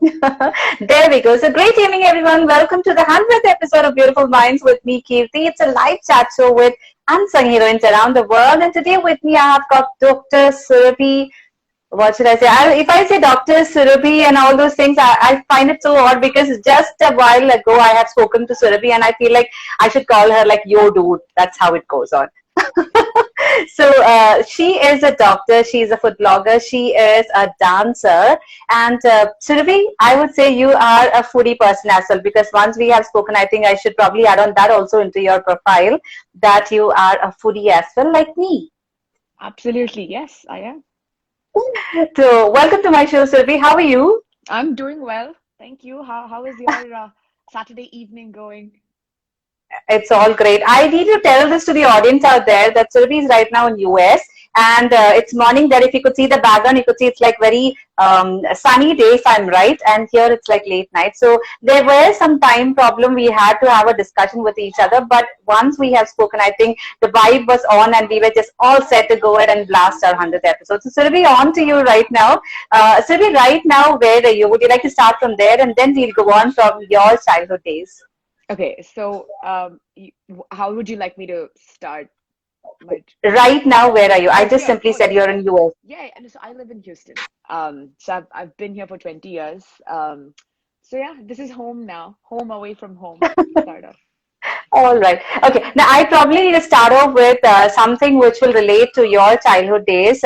There we go. So great evening, everyone. Welcome to the 100th episode of Beautiful Minds with me, Kirthi. It's a live chat show with unsung heroines around the world. And today with me, I have got Dr. Surabi. What should I say? If I say Dr. Surabi and all those things, I find it so odd because just a while ago, I have spoken to Surabi and I feel like I should call her like, yo, dude. That's how it goes on. So she is a doctor, she is a food blogger, she is a dancer, and Surabhi, I would say you are a foodie person as well, because once we have spoken, I think I should probably add on that also into your profile, that you are a foodie as well, like me. Absolutely, yes, I am. So welcome to my show, Surabhi. How are you? I'm doing well, thank you. How is your Saturday evening going? It's all great. I need to tell this to the audience out there that Surabhi is right now in US, and it's morning there. If you could see the background, you could see it's like very sunny day, if I'm right, and here it's like late night. So there was some time problem. We had to have a discussion with each other, but once we have spoken, I think the vibe was on and we were just all set to go ahead and blast our 100th episode. So Surabhi, on to you right now. Surabhi, right now, where are you? Would you like to start from there, and then we'll go on from your childhood days? Okay, so how would you like me to start? Right now, where are you? I just simply said you're in US. Yeah, and so I live in Houston. So I've been here for 20 years. So yeah, this is home now. Home away from home. Start off. All right. Okay. Now, I probably need to start off with something which will relate to your childhood days.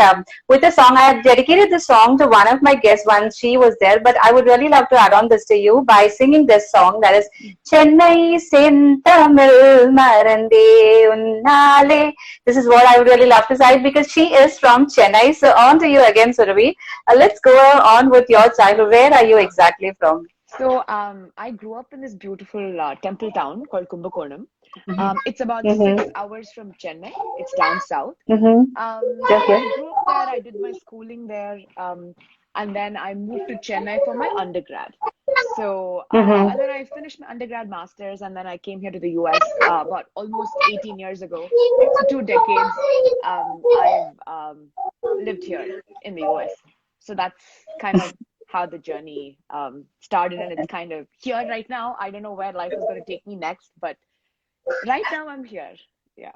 With a song, I have dedicated the song to one of my guests once she was there, but I would really love to add on this to you by singing this song, that is Chennai Sentamil Marande Unnale. This is what I would really love to say because she is from Chennai. So on to you again, Surabhi. Let's go on with your childhood. Where are you exactly from? So I grew up in this beautiful temple town called Kumbakonam. It's about 6 hours from Chennai. It's down south. I grew up there. I did my schooling there. And then I moved to Chennai for my undergrad. So and then I finished my undergrad master's, and then I came here to the US about almost 18 years ago. So 2 decades I've lived here in the US. So that's kind of how the journey started, and it's kind of here right now. I don't know where life is going to take me next, but right now I'm here. Yeah.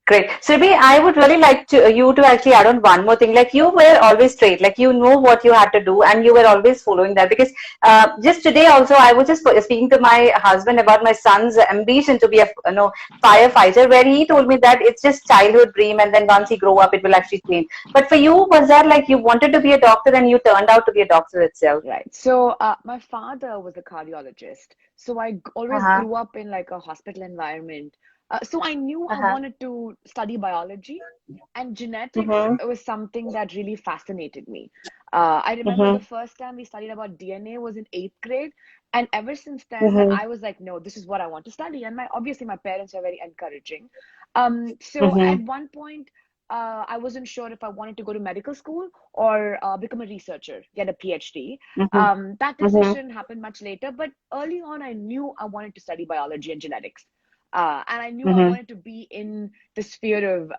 Great. Surabhi, I would really like you to actually add on one more thing. Like, you were always straight, like you know what you had to do and you were always following that, because just today also I was just speaking to my husband about my son's ambition to be a firefighter, where he told me that it's just childhood dream and then once he grow up it will actually change. But for you, was that like you wanted to be a doctor and you turned out to be a doctor itself? Right. So my father was a cardiologist. So I always grew up in like a hospital environment. So I knew I wanted to study biology, and genetics was something that really fascinated me. I remember the first time we studied about DNA was in 8th grade, and ever since then I was like, no, this is what I want to study. And obviously my parents are very encouraging. So at one point I wasn't sure if I wanted to go to medical school or become a researcher, get a PhD. That decision happened much later, but early on I knew I wanted to study biology and genetics. And I knew I wanted to be in the sphere of,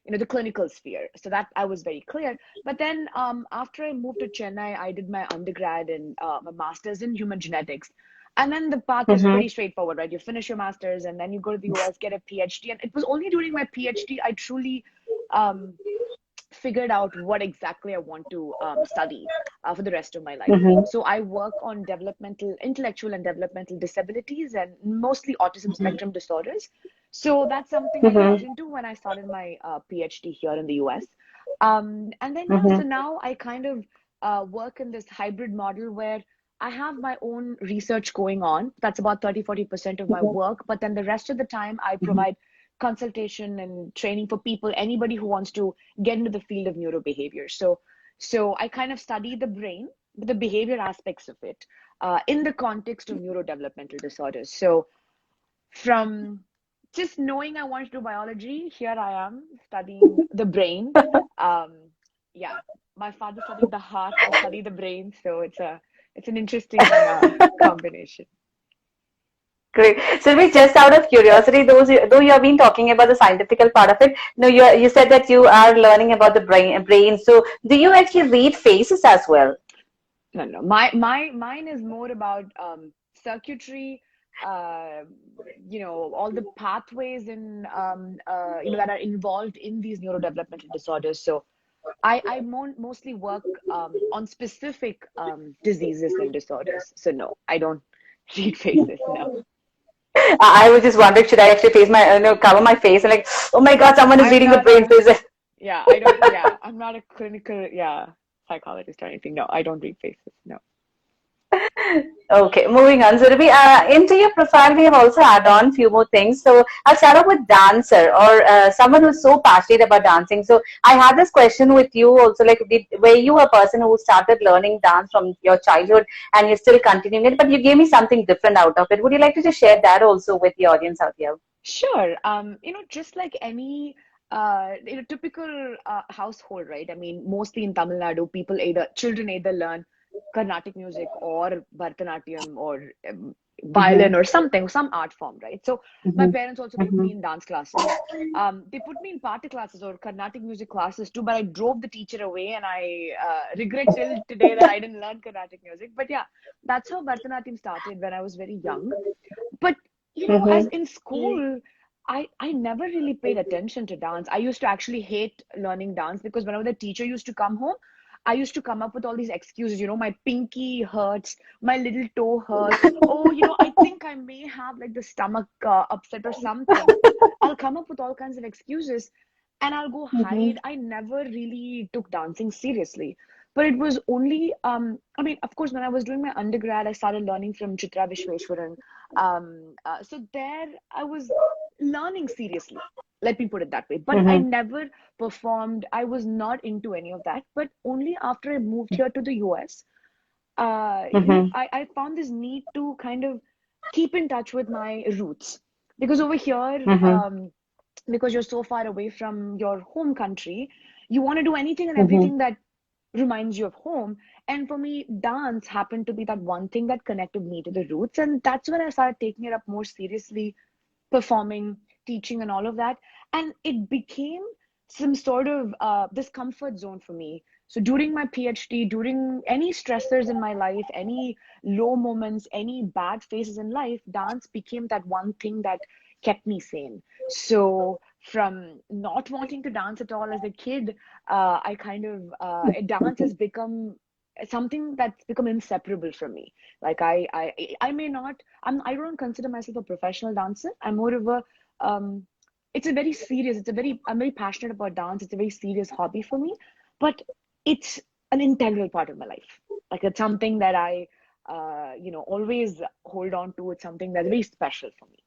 the clinical sphere. So that I was very clear. But then after I moved to Chennai, I did my undergrad and my master's in human genetics. And then the path is pretty straightforward, right? You finish your master's and then you go to the US, get a PhD. And it was only during my PhD I truly figured out what exactly I want to study for the rest of my life. So I work on intellectual and developmental disabilities and mostly autism spectrum disorders. So that's something I got into when I started my PhD here in the US. And then so now I kind of work in this hybrid model where I have my own research going on. That's about 30-40% of my work. But then the rest of the time I provide consultation and training for people, anybody who wants to get into the field of neurobehavior. So I kind of study the brain, the behavior aspects of it in the context of neurodevelopmental disorders. So from just knowing I wanted to do biology, here I am studying the brain. My father studied the heart, I study the brain. So it's an interesting combination. Great. So, just out of curiosity, though you have been talking about the scientific part of it, you said that you are learning about the brain. So, do you actually read faces as well? No. Mine is more about circuitry, all the pathways that are involved in these neurodevelopmental disorders. So I mostly work on specific diseases and disorders. So no, I don't read faces. No. I was just wondering, should I actually face my, cover my face and like, oh my God, someone is I'm reading the not brain a, phase. I'm not a clinical, psychologist or anything. No, I don't read faces. No. Okay, moving on. So, Ruby, into your profile, we have also added on few more things. So, I'll start off with dancer or someone who's so passionate about dancing. So, I had this question with you also, like, were you a person who started learning dance from your childhood and you're still continuing it, but you gave me something different out of it. Would you like to just share that also with the audience out here? Sure. Just like any typical household, right? I mean, mostly in Tamil Nadu, children either learn Carnatic music or Bharatanatyam or Mm-hmm. violin or something, some art form, right? So my Mm-hmm. parents also put Mm-hmm. me in dance classes. They put me in party classes or Carnatic music classes too, but I drove the teacher away and I regret till today that I didn't learn Carnatic music. But yeah, that's how Bharatanatyam started when I was very young. But as Mm-hmm. in school, I never really paid attention to dance. I used to actually hate learning dance because whenever the teacher used to come home, I used to come up with all these excuses. My pinky hurts, my little toe hurts. Oh, I think I may have like the stomach upset or something. I'll come up with all kinds of excuses and I'll go hide. I never really took dancing seriously. But it was only, I mean, of course, when I was doing my undergrad, I started learning from Chitra Vishweshwaran. So there I was learning seriously. Let me put it that way. But I Mm-hmm. never performed. I was not into any of that. But only after I moved here to the US, Mm-hmm. I found this need to kind of keep in touch with my roots. Because over here, Mm-hmm. because you're so far away from your home country, you want to do anything and Mm-hmm. everything that reminds you of home. And for me, dance happened to be that one thing that connected me to the roots. And that's when I started taking it up more seriously, performing, teaching, and all of that. And it became some sort of this comfort zone for me. So during my PhD, during any stressors in my life, any low moments, any bad phases in life, dance became that one thing that kept me sane. So from not wanting to dance at all as a kid, I kind of dance has become something that's become inseparable from me. Like I may not I don't consider myself a professional dancer. I'm more of a it's a very serious, I'm very passionate about dance. It's a very serious hobby for me, but it's an integral part of my life. Like it's something that I always hold on to. It's something that's very special for me.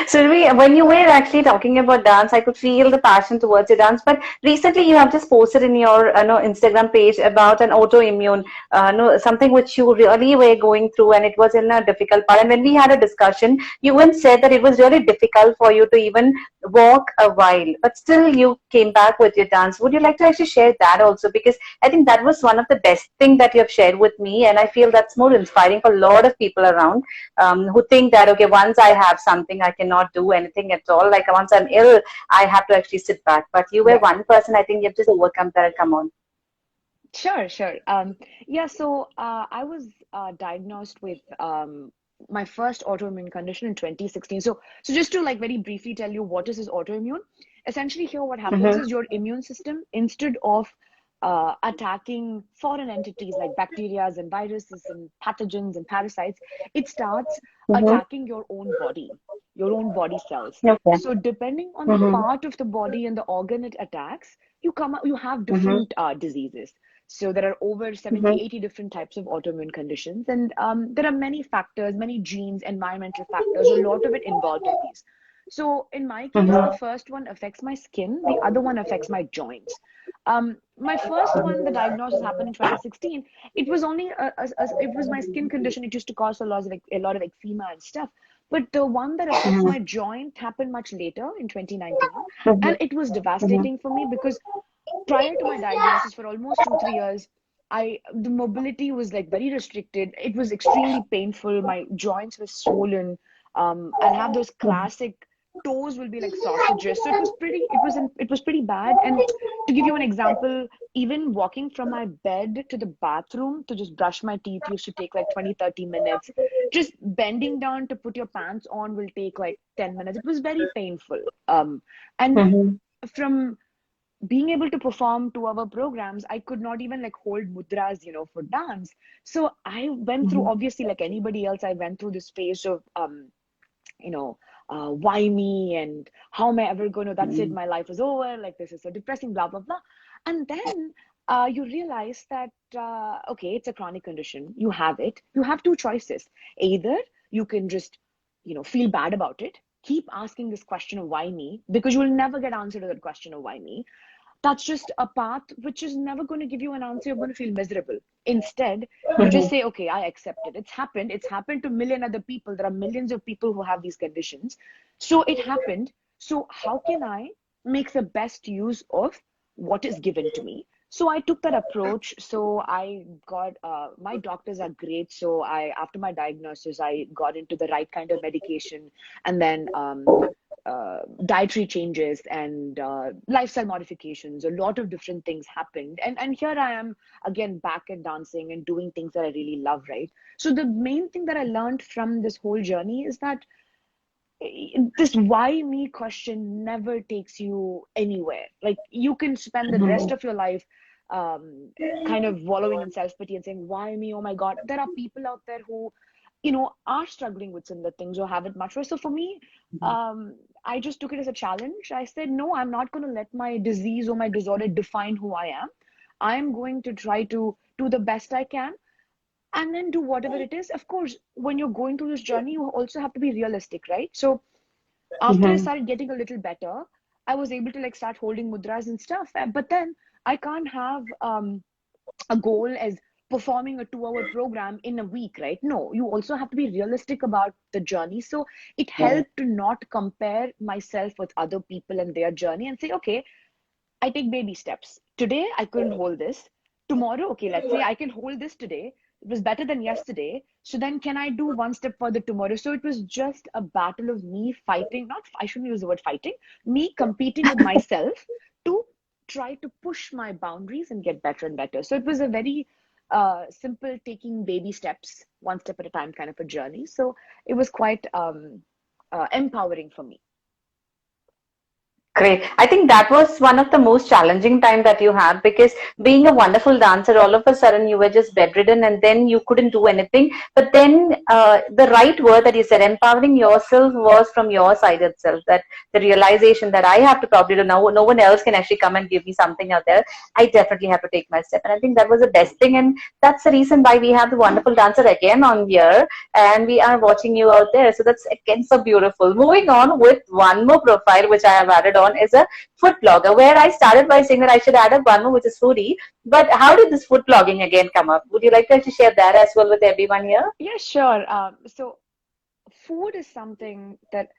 Sylvie, when you were actually talking about dance, I could feel the passion towards your dance. But recently, you have just posted in your Instagram page about an autoimmune, no, something which you really were going through, and it was in a difficult part. And when we had a discussion, you even said that it was really difficult for you to even walk a while, but still you came back with your dance. Would you like to actually share that also? Because I think that was one of the best thing that you have shared with me, and I feel that's more inspiring for a lot of people around who think that, okay, once I have something, I cannot do anything at all. Like once I'm ill, I have to actually sit back. But you were Yeah. one person, I think you've just overcome that. Come on. Sure. Yeah, so I was diagnosed with my first autoimmune condition in 2016. So just to like very briefly tell you what is this autoimmune, essentially here what happens Mm-hmm. is your immune system, instead of attacking foreign entities like bacteria and viruses and pathogens and parasites, it starts Mm-hmm. attacking your own body cells. Okay. So depending on the Mm-hmm. part of the body and the organ it attacks, you have Mm-hmm. different diseases. So there are over Mm-hmm. 70, 80 different types of autoimmune conditions. And there are many factors, many genes, environmental factors, a lot of it involved in these. So in my case, the Mm-hmm. first one affects my skin, the other one affects my joints. My first one, the diagnosis happened in 2016. It was only it was my skin condition. It used to cause a lot of eczema and stuff. But the one that affects Mm-hmm. my joint happened much later in 2019, Mm-hmm. and it was Mm-hmm. devastating for me because prior to my diagnosis for almost 2 3 years, the mobility was like very restricted. It was extremely painful. My joints were swollen. I'll have those classic toes will be like sausages. So it was pretty bad. And to give you an example, even walking from my bed to the bathroom to just brush my teeth used to take like 20-30 minutes. Just bending down to put your pants on will take like 10 minutes. It was very painful. And from being able to perform 2-hour programs, I could not even like hold mudras, for dance. So I went through, obviously, like anybody else, I went through this phase of, why me, and how am I ever going to, that's it, my life is over, like this is so depressing, blah, blah, blah. And then you realize that, okay, it's a chronic condition. You have it. You have two choices. Either you can just, feel bad about it, keep asking this question of why me, because you will never get answer to that question of why me. That's just a path which is never going to give you an answer. You're going to feel miserable. Instead, you just say, okay, I accept it. It's happened. It's happened to a million other people. There are millions of people who have these conditions. So it happened. So how can I make the best use of what is given to me? So I took that approach. So I got, my doctors are great. So after my diagnosis, I got into the right kind of medication, and then dietary changes and lifestyle modifications. A lot of different things happened. And here I am again back at dancing and doing things that I really love, right? So the main thing that I learned from this whole journey is that this why me question never takes you anywhere. Like you can spend the rest of your life kind of wallowing in self-pity and saying, why me? Oh my God. There are people out there who, are struggling with similar things or have it much worse. So for me, I just took it as a challenge. I said, no, I'm not going to let my disease or my disorder define who I am. I'm going to try to do the best I can and then do whatever it is. Of course, when you're going through this journey, you also have to be realistic, right? So after I started getting a little better, I was able to like start holding mudras and stuff. But then I can't have a goal as performing a 2-hour program in a week, right? No, you also have to be realistic about the journey. So it helped to not compare myself with other people and their journey and say, okay, I take baby steps. Today, I couldn't hold this. Tomorrow, okay, let's say I can hold this today. It was better than yesterday. So then can I do one step further tomorrow? So it was just a battle of me fighting, not, I shouldn't use the word fighting, me competing with myself to try to push my boundaries and get better and better. So it was a very simple taking baby steps, one step at a time kind of a journey. So it was quite empowering for me. Great. I think that was one of the most challenging time that you had, because being a wonderful dancer, all of a sudden you were just bedridden and then you couldn't do anything. But then the right word that you said, empowering yourself, was from your side itself. That the realization that I have to probably do now, no one else can actually come and give me something out there. I definitely have to take my step. And I think that was the best thing. And that's the reason why we have the wonderful dancer again on here, and we are watching you out there. So that's again so beautiful. Moving on with one more profile which I have added on is a food blogger, where I started by saying that I should add up one more, which is foodie. But how did this food blogging again come up? Would you like to actually share that as well with everyone here? Yeah, sure. So food is something that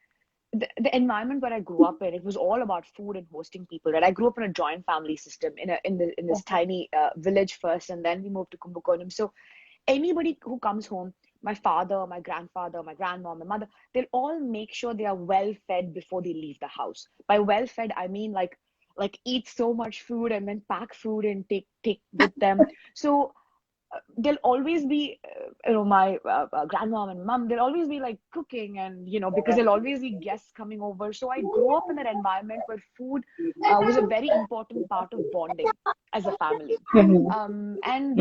the environment where I grew up in, it was all about food and hosting people, right? I grew up in a joint family system in this tiny village first, and then we moved to Kumbakonam. So anybody who comes home, my father, my grandfather, my grandmom, my mother, they'll all make sure they are well fed before they leave the house. By well fed, I mean like eat so much food and then pack food and take with them. So there'll always be, my grandmom and mom, they'll always be like cooking, and, because there'll always be guests coming over. So I grew up in that environment where food was a very important part of bonding as a family. And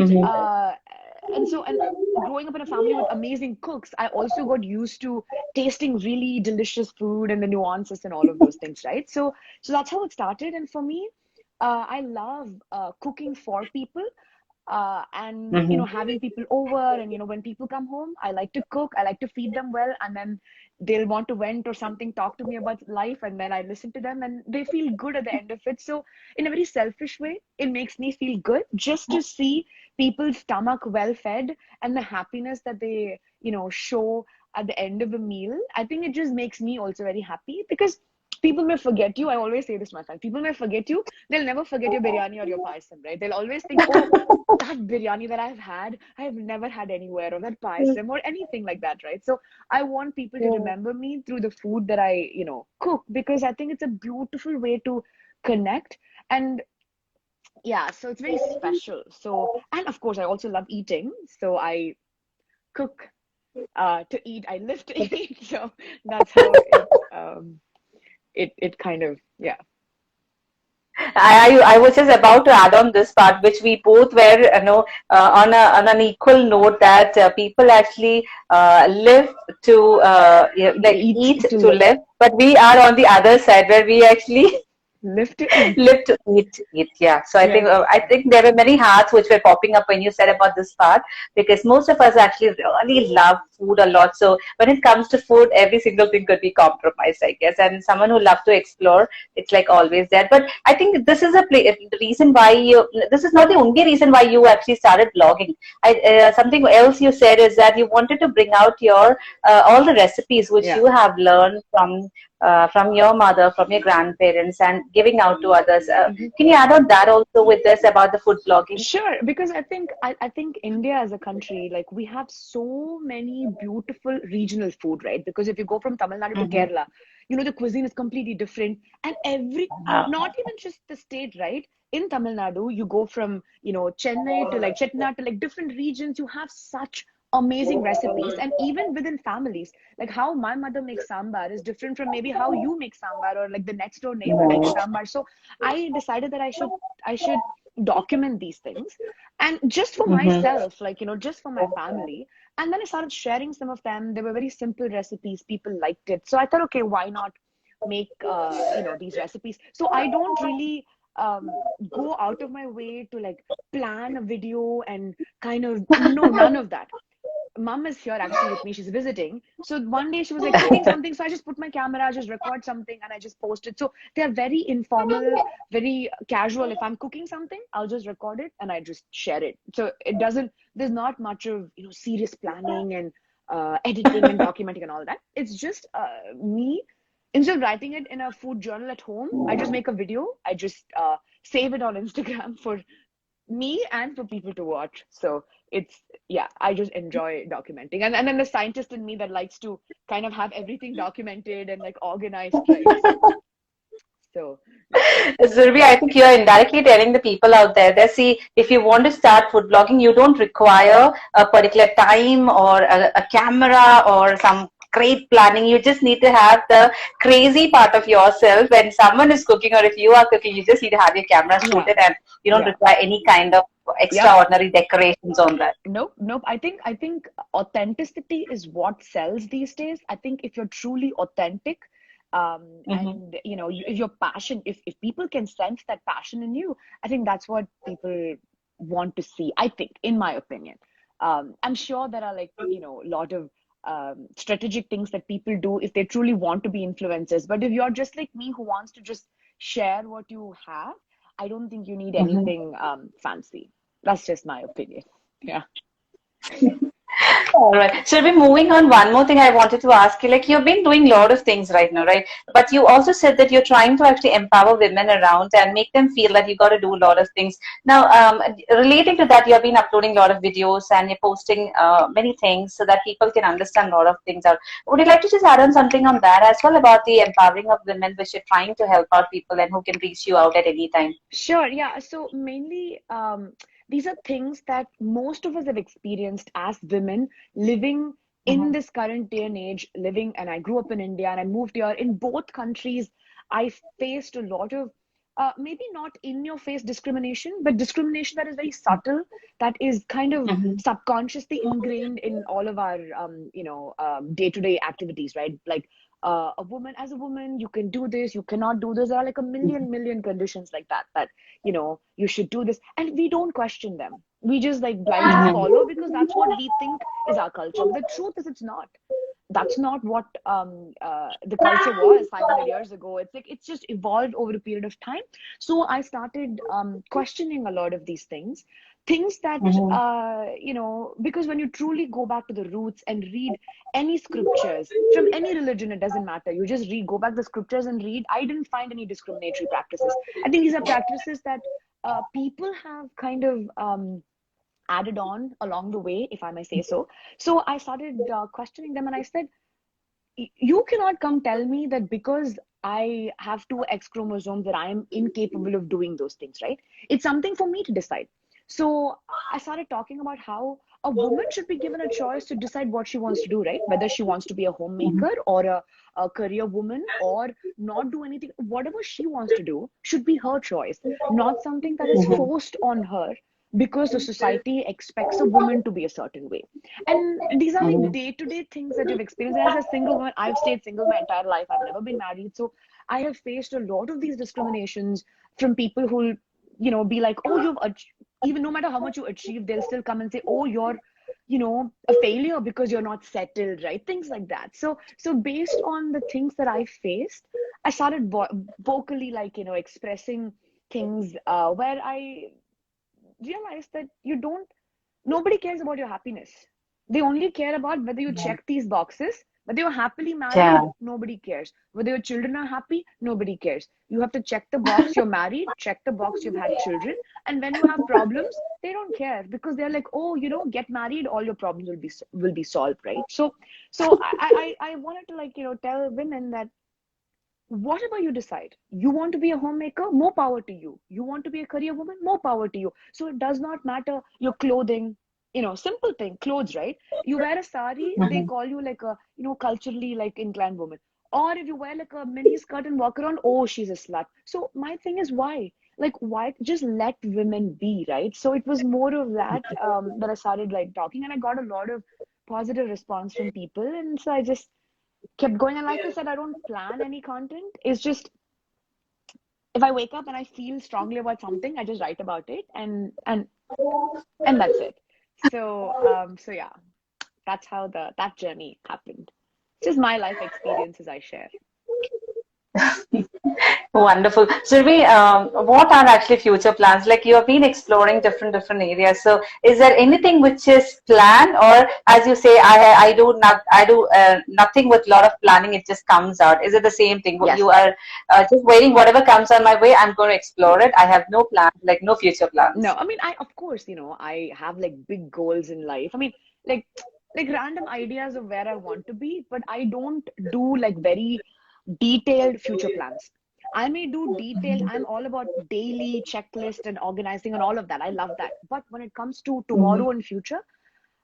growing up in a family with amazing cooks, I also got used to tasting really delicious food and the nuances and all of those things, right? So that's how it started. And for me, I love cooking for people. And having people over, and when people come home, I like to cook, I like to feed them well, and then they'll want to vent or something, talk to me about life, and then I listen to them and they feel good at the end of it. So in a very selfish way, it makes me feel good just to see people's stomach well fed and the happiness that they show at the end of a meal. I think it just makes me also very happy, because people may forget you. I always say this to my friends. People may forget you. They'll never forget your biryani or your payasam, right? They'll always think, oh, that biryani that I've had, I have never had anywhere, or that payasam or anything like that, right? So I want people to remember me through the food that I, cook, because I think it's a beautiful way to connect. And yeah, so it's very special. So, and of course, I also love eating. So I cook to eat. I live to eat. So that's how it kind of, yeah. I was just about to add on this part, which we both were, on an equal note, that people actually live to like eat to to live. live, but we are on the other side where we actually Live to eat. live to eat. Yeah. So I think there were many hearts which were popping up when you said about this part, because most of us actually really love food a lot. So when it comes to food, every single thing could be compromised, I guess. And someone who loves to explore, it's like always there. But I think this is the reason why this is not the only reason why you actually started blogging. Something else you said is that you wanted to bring out your all the recipes which you have learned from your mother, from your grandparents, and giving out to others. Can you add on that also with this about the food blogging? Sure, because I think India as a country, like, we have so many beautiful regional food, right? Because if you go from Tamil Nadu to Kerala, the cuisine is completely different, and not even just the state, right? In Tamil Nadu, you go from Chennai to like Chettinad to like different regions. You have such amazing recipes, and even within families, like how my mother makes sambar is different from maybe how you make sambar, or like the next door neighbor makes sambar. So I decided that I should document these things, and just for myself, like, just for my family. And then I started sharing some of them. They were very simple recipes, people liked it, so I thought, okay, why not make these recipes. So I don't really go out of my way to like plan a video and kind of, no, none of that. Mom is here actually with me. She's visiting. So one day she was like cooking something. So I just put my camera, just record something, and I just post it. So they're very informal, very casual. If I'm cooking something, I'll just record it and I just share it. So there's not much of, serious planning and editing and documenting and all that. It's just me. Instead of writing it in a food journal at home, I just make a video. I just save it on Instagram for me and for people to watch. So yeah, I just enjoy documenting. And then the scientist in me that likes to kind of have everything documented and like organized, right? So Zurbi, I think you're indirectly telling the people out there that, see, if you want to start food blogging, you don't require a particular time or a camera or some great planning. You just need to have the crazy part of yourself. When someone is cooking, or if you are cooking, you just need to have your camera shoot it, and you don't require any kind of extraordinary decorations on that. Nope. I think authenticity is what sells these days. I think if you're truly authentic, and if your passion, if people can sense that passion in you, I think that's what people want to see. I think, in my opinion, I'm sure there are, like, a lot of strategic things that people do if they truly want to be influencers. But if you're just like me, who wants to just share what you have, I don't think you need anything fancy. That's just my opinion. Yeah. All right. So we're moving on. One more thing I wanted to ask you, like, you've been doing a lot of things right now, right? But you also said that you're trying to actually empower women around and make them feel that you got to do a lot of things. Now, relating to that, you have been uploading a lot of videos and you're posting many things so that people can understand a lot of things out. Would you like to just add on something on that as well, about the empowering of women, which you're trying to help out people and who can reach you out at any time? Sure. Yeah. So mainly, these are things that most of us have experienced as women living in this current day and age, and I grew up in India and I moved here. In both countries, I faced a lot of maybe not in your face discrimination, but discrimination that is very subtle, that is kind of subconsciously ingrained in all of our day-to-day activities, right? Like, a woman, as a woman, you can do this, you cannot do this. There are like a million conditions like that you should do this, and we don't question them. We just like blindly follow because that's what we think is our culture. But the truth is, it's not. That's not what the culture was 500 years ago. It's like it's just evolved over a period of time. So I started questioning a lot of these things that because when you truly go back to the roots and read any scriptures from any religion, it doesn't matter, you just go back the scriptures and read. I didn't find any discriminatory practices. I think these are practices that people have kind of added on along the way, if I may say so. So I started questioning them, and I said, you cannot come tell me that because I have two X chromosomes that I am incapable of doing those things, right? It's something for me to decide. So I started talking about how a woman should be given a choice to decide what she wants to do, right? Whether she wants to be a homemaker or a career woman or not do anything, whatever she wants to do should be her choice, not something that is forced on her because the society expects a woman to be a certain way. And these are like day-to-day things that you've experienced. As a single woman, I've stayed single my entire life. I've never been married. So I have faced a lot of these discriminations from people who, be like, oh, even no matter how much you achieve, they'll still come and say, oh, you're, a failure because you're not settled, right? Things like that. So based on the things that I faced, I started vocally, like, expressing things where I realized that nobody cares about your happiness. They only care about whether you check these boxes. Whether you're happily married, nobody cares. Whether your children are happy, nobody cares. You have to check the box you're married, check the box you've had children. And when you have problems, they don't care because they're like, oh, get married, all your problems will be solved, right? So I wanted to, like, tell women that whatever you decide, you want to be a homemaker, more power to you. You want to be a career woman, more power to you. So it does not matter your clothing, simple thing, clothes, right? You wear a sari, they call you like a, culturally like inclined woman. Or if you wear like a mini skirt and walk around, oh, she's a slut. So my thing is, why? Like, why just let women be, right? So it was more of that that I started like talking, and I got a lot of positive response from people. And so I just kept going. And like I said, I don't plan any content. It's just if I wake up and I feel strongly about something, I just write about it, and that's it. So yeah, that's how that journey happened. It's just my life experiences I share. Wonderful. Survi, what are actually future plans? Like you have been exploring different areas. So, is there anything which is planned, or as you say, I do nothing with a lot of planning. It just comes out. Is it the same thing? Yes. You are just waiting. Whatever comes on my way, I'm going to explore it. I have no plan, like no future plans. No, I mean, of course, I have like big goals in life. I mean, like random ideas of where I want to be, but I don't do like very detailed future plans. I may do detailed, I'm all about daily checklist and organizing and all of that. I love that. But when it comes to tomorrow and future,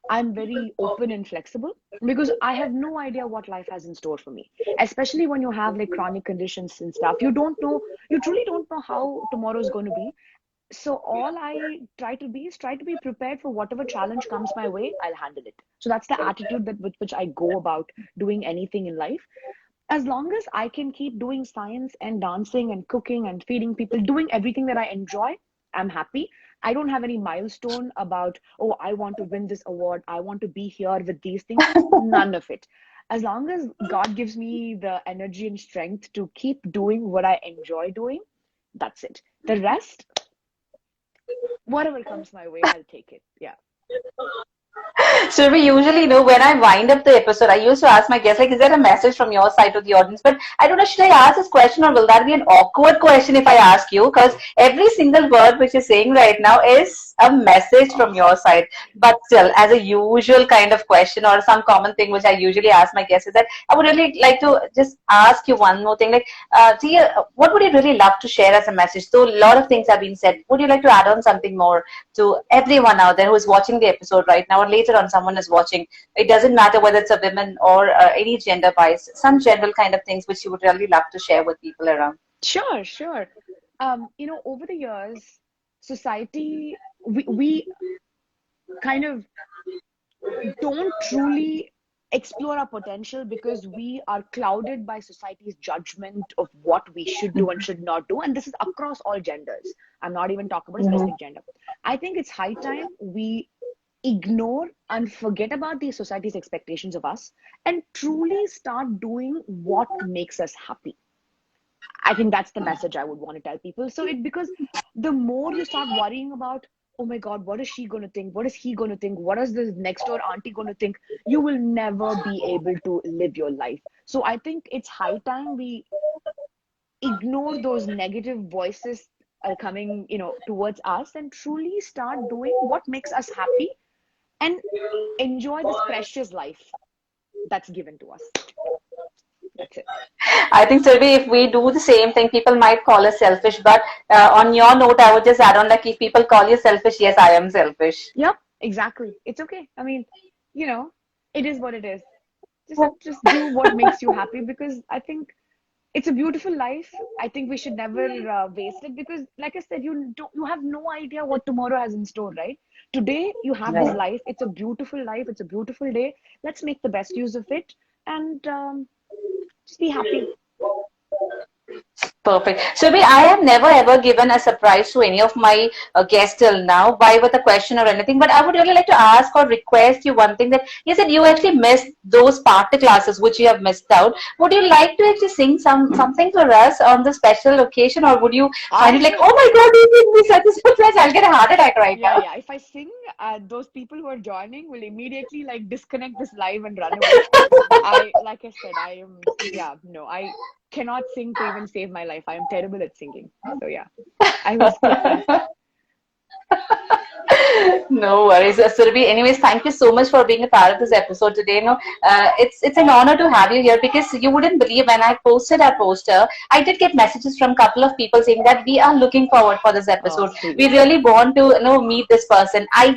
I'm very open and flexible because I have no idea what life has in store for me, especially when you have like chronic conditions and stuff. You truly don't know how tomorrow is going to be. So all I try to be is try to be prepared for whatever challenge comes my way, I'll handle it. So that's the attitude with which I go about doing anything in life. As long as I can keep doing science and dancing and cooking and feeding people, doing everything that I enjoy, I'm happy. I don't have any milestone about, oh, I want to win this award, I want to be here with these things. None of it. As long as God gives me the energy and strength to keep doing what I enjoy doing, that's it. The rest, whatever comes my way, I'll take it. Yeah. So we usually, when I wind up the episode, I used to ask my guests, like, is there a message from your side to the audience? But I don't know, should I ask this question or will that be an awkward question if I ask you? Because every single word which you're saying right now is a message from your side. But still, as a usual kind of question or some common thing which I usually ask my guests is that I would really like to just ask you one more thing. Like, Tia, what would you really love to share as a message? So a lot of things have been said. Would you like to add on something more to everyone out there who is watching the episode right now or later on someone is watching? It doesn't matter whether it's a woman or any gender bias, some general kind of things which you would really love to share with people around. Sure. Over the years, society, we kind of don't truly explore our potential because we are clouded by society's judgment of what we should do and should not do. And this is across all genders. I'm not even talking about a specific gender. I think it's high time we ignore and forget about the society's expectations of us and truly start doing what makes us happy. I think that's the message I would want to tell people. So because the more you start worrying about, oh my God, what is she going to think? What is he going to think? What is the next door auntie going to think? You will never be able to live your life. So I think it's high time we ignore those negative voices are coming, towards us, and truly start doing what makes us happy and enjoy this precious life that's given to us. That's it. I think, Surabhi, if we do the same thing, people might call us selfish. But on your note, I would just add on, like, if people call you selfish, yes, I am selfish. Yep, exactly. It's okay. I mean, it is what it is. Just do what makes you happy, because I think it's a beautiful life. I think we should never waste it, because, like I said, you have no idea what tomorrow has in store, right? Today you have this life. It's a beautiful life. It's a beautiful day. Let's make the best use of it, and just be happy. Perfect. Surabhi, I have never ever given a surprise to any of my guests till now, why with a question or anything. But I would really like to ask or request you one thing, that you said you actually missed those party classes which you have missed out. Would you like to actually sing something for us on the special occasion, or would you find it like, oh my God, you gave me such a surprise, I'll get a heart attack right now? Yeah. If I sing, those people who are joining will immediately disconnect this live and run away. Like I said, I cannot sing to even save my life. I am terrible at singing. So yeah, I will skip that. No worries, Surabhi. Anyways, thank you so much for being a part of this episode today. It's an honor to have you here, because you wouldn't believe, when I posted our poster, I did get messages from a couple of people saying that we are looking forward for this episode. We really want to meet this person. I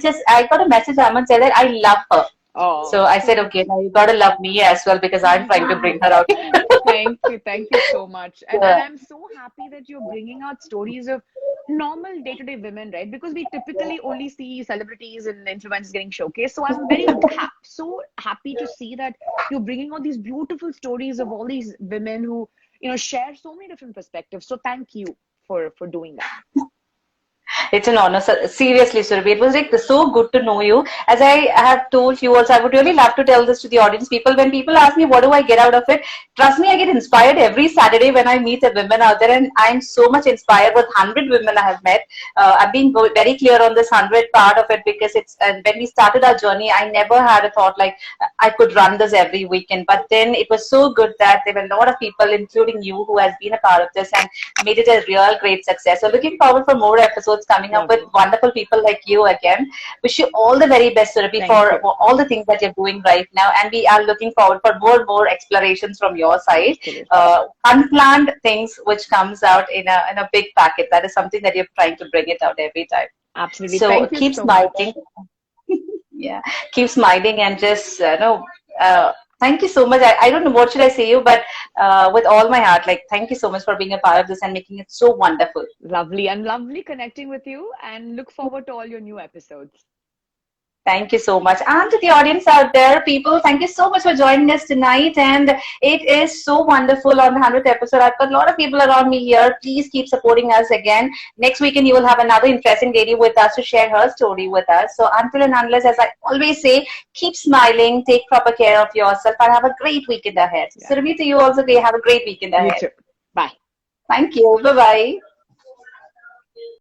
got a message. Someone said that I love her. Oh, so I said, okay, now you gotta love me as well, because I'm trying to bring her out. Thank you so much. And I'm so happy that you're bringing out stories of normal day-to-day women, right? Because we typically only see celebrities and influencers getting showcased. So I'm very so happy to see that you're bringing out these beautiful stories of all these women who share so many different perspectives. So thank you for doing that. It's an honor, seriously, Surabhi. It was so good to know you. As I have told you also, I would really love to tell this to the audience. When people ask me, what do I get out of it? Trust me, I get inspired every Saturday when I meet a women out there, and I'm so much inspired with 100 women I have met. I'm being very clear on this 100 part of it, because when we started our journey, I never had a thought like I could run this every weekend. But then it was so good that there were a lot of people, including you, who has been a part of this and made it a real great success. So looking forward for more episodes coming up with wonderful people like you again. Wish you all the very best, Surabhi, for all the things that you're doing right now, and we are looking forward for more explorations from your side. Unplanned things which comes out in a big packet. That is something that you're trying to bring it out every time. Absolutely. So keep smiling. Yeah, keep smiling, and just thank you so much. I don't know what should I say you, but with all my heart, thank you so much for being a part of this and making it so wonderful. Lovely, and lovely connecting with you, and look forward to all your new episodes. Thank you so much. And to the audience out there, people, thank you so much for joining us tonight. And it is so wonderful on the 100th episode. I've got a lot of people around me here. Please keep supporting us again. Next weekend, you will have another interesting lady with us to share her story with us. So until and unless, as I always say, keep smiling, take proper care of yourself, and have a great weekend ahead. Yeah. Surabhi, to you also, have a great weekend ahead. You too. Bye. Thank you. Bye-bye.